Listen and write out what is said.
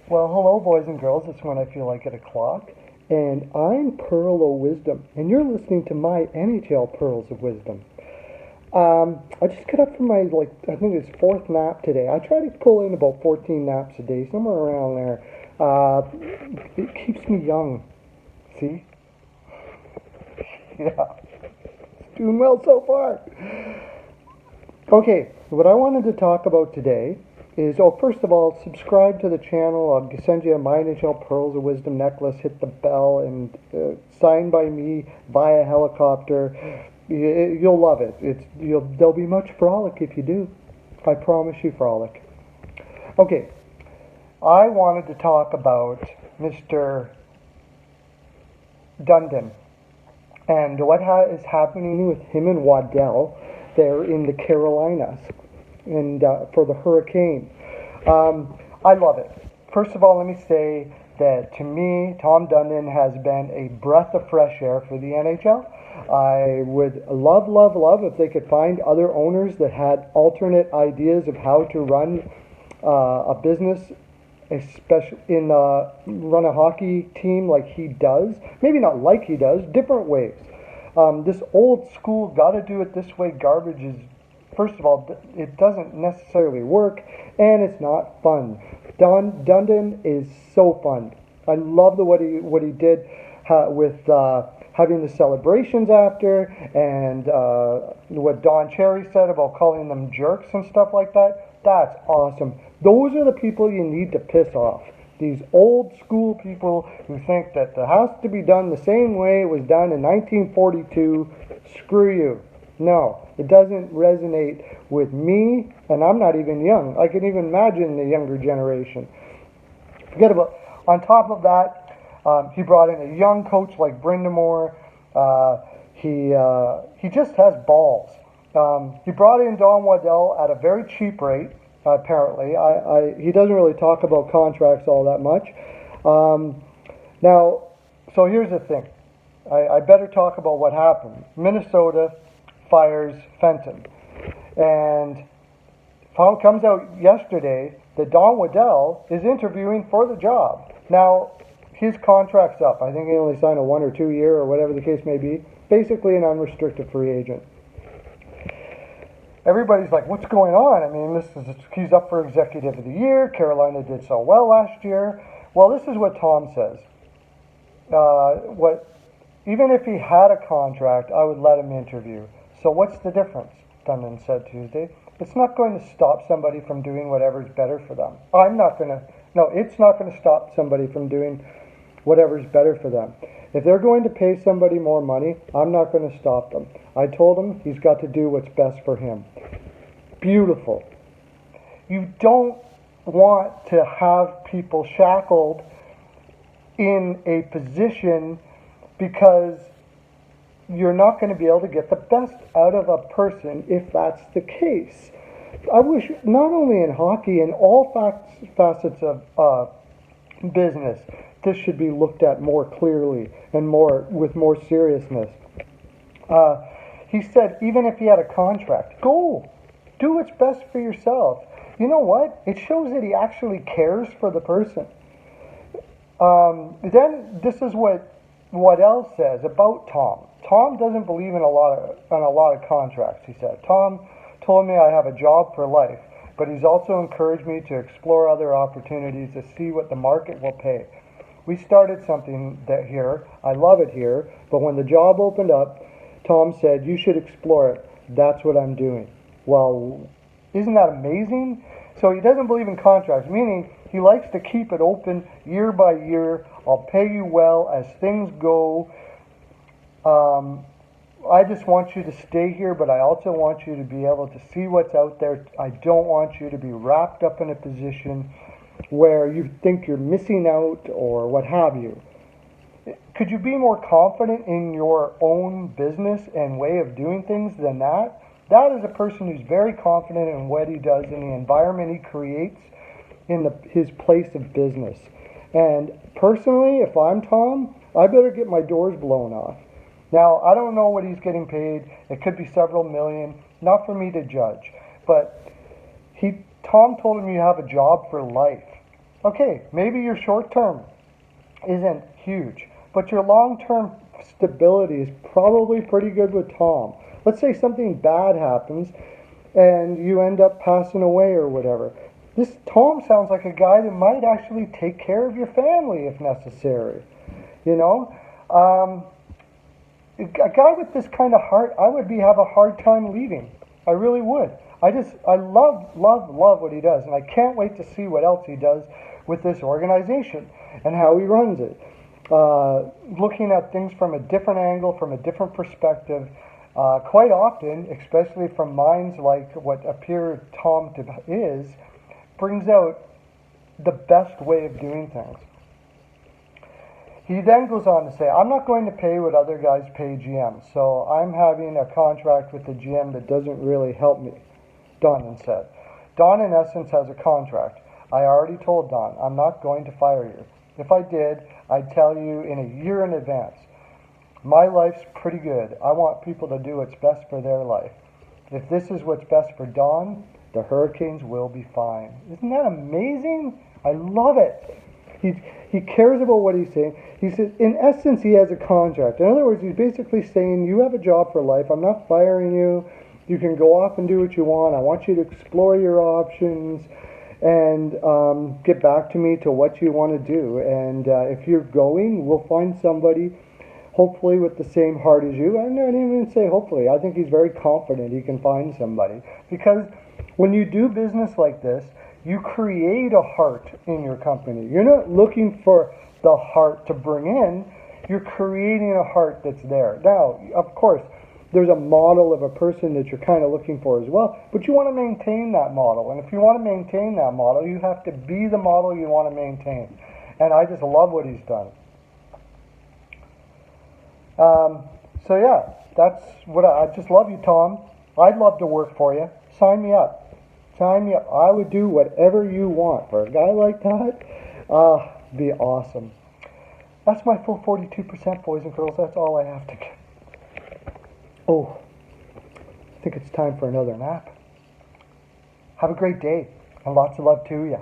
Well, hello, boys and girls. It's when I feel like at o'clock. And I'm Pearl of Wisdom. And you're listening to my NHL Pearls of Wisdom. I just got up from my, I think it's fourth nap today. I try to pull in about 14 naps a day, somewhere around there. It keeps me young. See? Yeah. It's doing well so far. Okay, what I wanted to talk about today is, first of all, subscribe to the channel. I'll send you a My NHL Pearls of Wisdom necklace. Hit the bell and signed by me via helicopter. You'll love it. There'll be much frolic if you do. I promise you frolic. Okay, I wanted to talk about Mr. Dundon and what is happening with him and Waddell there in the Carolinas and for the hurricane. I love it. First of all, let me say that to me, Tom Dundon has been a breath of fresh air for the NHL. I would love, love, love if they could find other owners that had alternate ideas of how to run a business, especially run a hockey team like he does. Maybe not like he does, different ways. This old school, gotta do it this way garbage is, first of all, it doesn't necessarily work, and it's not fun. Dundon is so fun. I love what he did with having the celebrations after, and what Don Cherry said about calling them jerks and stuff like that. That's awesome. Those are the people you need to piss off. These old school people who think that it has to be done the same way it was done in 1942. Screw you. No, it doesn't resonate with me, and I'm not even young. I can even imagine the younger generation. Forget about. On top of that, he brought in a young coach like Brindamore. He just has balls. He brought in Don Waddell at a very cheap rate. Apparently, he doesn't really talk about contracts all that much. Now, so here's the thing. I better talk about what happened. Minnesota fires Fenton, and comes out yesterday that Don Waddell is interviewing for the job. Now, his contract's up. I think he only signed a 1 or 2 year or whatever the case may be. Basically an unrestricted free agent. Everybody's like, what's going on? I mean, he's up for Executive of the Year. Carolina did so well last year. Well, this is what Tom says. Even if he had a contract, I would let him interview. So what's the difference? Dundon said Tuesday. It's not going to stop somebody from doing whatever's better for them. It's not going to stop somebody from doing whatever's better for them. If they're going to pay somebody more money, I'm not going to stop them. I told him he's got to do what's best for him. Beautiful. You don't want to have people shackled in a position because you're not going to be able to get the best out of a person if that's the case. I wish not only in hockey, in all facets of business, this should be looked at more clearly and with more seriousness. He said even if he had a contract, go. Do what's best for yourself. You know what? It shows that he actually cares for the person. Then this is what Waddell says about Tom. Tom doesn't believe in a lot of contracts, he said. Tom told me I have a job for life, but he's also encouraged me to explore other opportunities to see what the market will pay. We started something here. I love it here, but when the job opened up, Tom said, you should explore it. That's what I'm doing. Well, isn't that amazing? So he doesn't believe in contracts, meaning he likes to keep it open year by year. I'll pay you well as things go. I just want you to stay here, but I also want you to be able to see what's out there. I don't want you to be wrapped up in a position where you think you're missing out or what have you. Could you be more confident in your own business and way of doing things than that? That is a person who's very confident in what he does in the environment he creates in his place of business. And personally, if I'm Tom, I better get my doors blown off. Now, I don't know what he's getting paid. It could be several million. Not for me to judge. But Tom told him you have a job for life. Okay, maybe your short term isn't huge, but your long term stability is probably pretty good with Tom. Let's say something bad happens and you end up passing away or whatever. This Tom sounds like a guy that might actually take care of your family if necessary. You know, a guy with this kind of heart, I would have a hard time leaving. I really would. I love what he does, and I can't wait to see what else he does with this organization and how he runs it. Looking at things from a different angle, from a different perspective, quite often, especially from minds like what appear Tom to is, brings out the best way of doing things. He then goes on to say, I'm not going to pay what other guys pay GMs, so I'm having a contract with the GM that doesn't really help me, Dundon said. Don, in essence, has a contract. I already told Don, I'm not going to fire you. If I did, I'd tell you in a year in advance. My life's pretty good. I want people to do what's best for their life. If this is what's best for Don, the Hurricanes will be fine. Isn't that amazing? I love it. He cares about what he's saying. He says, in essence, he has a contract. In other words, he's basically saying, you have a job for life. I'm not firing you. You can go off and do what you want. I want you to explore your options and get back to me to what you want to do. And if you're going, we'll find somebody, hopefully with the same heart as you. I'm not even say hopefully. I think he's very confident he can find somebody. Because when you do business like this, you create a heart in your company. You're not looking for the heart to bring in. You're creating a heart that's there. Now, of course, there's a model of a person that you're kind of looking for as well, but you want to maintain that model. And if you want to maintain that model, you have to be the model you want to maintain. And I just love what he's done. So yeah, that's what I just love you, Tom. I'd love to work for you. Sign me up. Sign me up. I would do whatever you want for a guy like that. Be awesome. That's my full 42%, boys and girls. That's all I have to get. Oh, I think it's time for another nap. Have a great day, and lots of love to you.